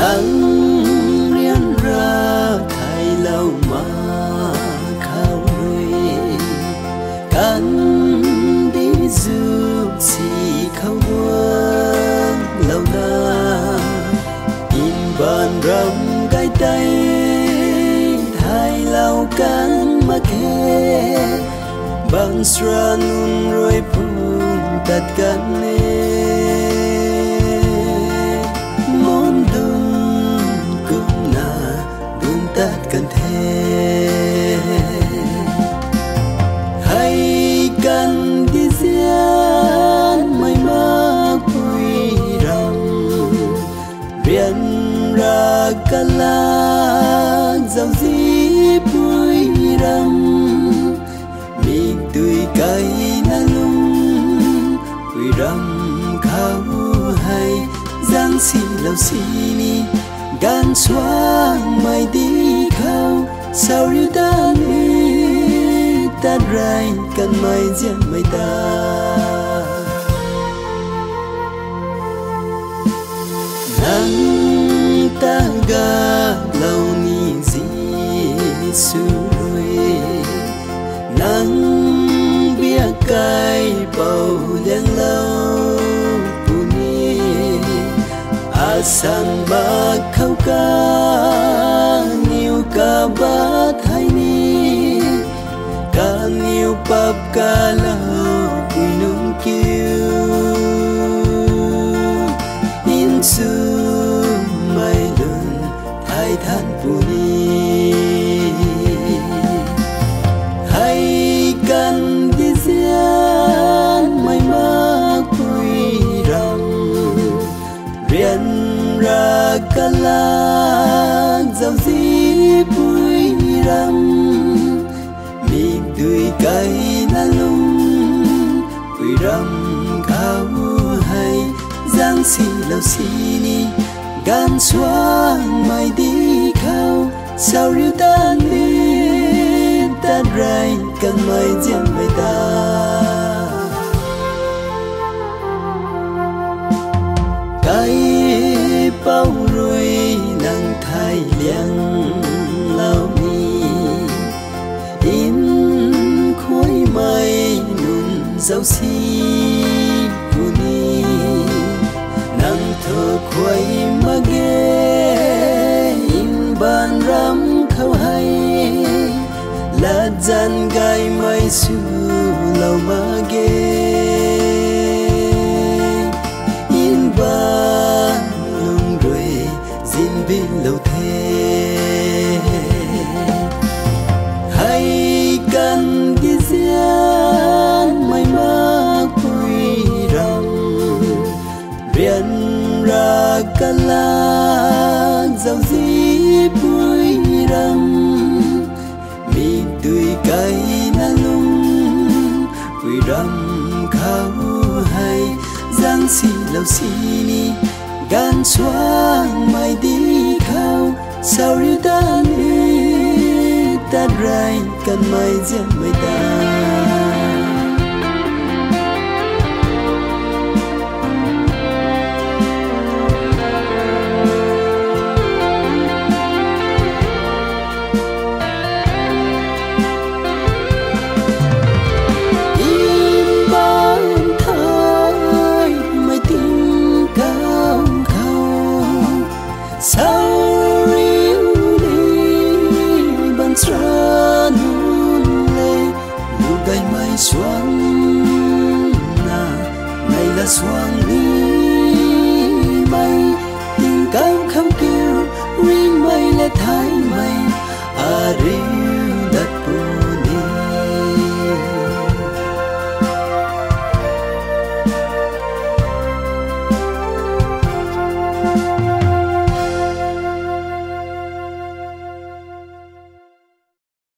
nắng riêng ra thay lâu mà khao người can đi giúp gì khao buông lâu na in bàn râm gai tay thay lâu can mà khe bằng sra nun rồi phun tất cả cần thế hay cần đi diễn mây mơ quy rong riêng ra cả lá dòng dĩ bụi rong mình tươi cây na lung quy rong khao hay giang xì lâu xì ni gan xoang mày đi khao sao riu ta đi ta rai cần mày giang mày ta nắng ta ga lâu ni gì suy nắng bia cay bầu đen lâu sang ba khâu ca nhiều ca ba thay ni ca nhiều bắp ca lâu quy nung kêu in su mai đơn thay than puni hay cần đi diễn mai mơ quy rong riêng ra cả lá dòng dĩ bụi râm mình tươi cây na lung quy râm khao hay giang xì lâu xì ni gan xoang mày đi khao sao riu ta đi ta rai cần mày giang mày ta bao rồi nắng thay liang lao mi in khói mây nung dâu xi puni nắng thơ khói mà ghé in ban ram khâu hay là gian gai mây su lâu mà ghé in ban bên lâu thế hay cần đi diễn mây mơ quy rong riêng ra cả lá dòng dĩ bụi râm mình tươi cây na lung quy râm khao hay giang xì lâu xì ni gan xoang mày đi khao sao riu ta đi ta rai cần mày giang mày ta sao riu đi bằng sra nun lê lu gai mai xoan na này là xoan đi bay tình cảm không kêu riêng mây là thái mây à riu đất bùn đi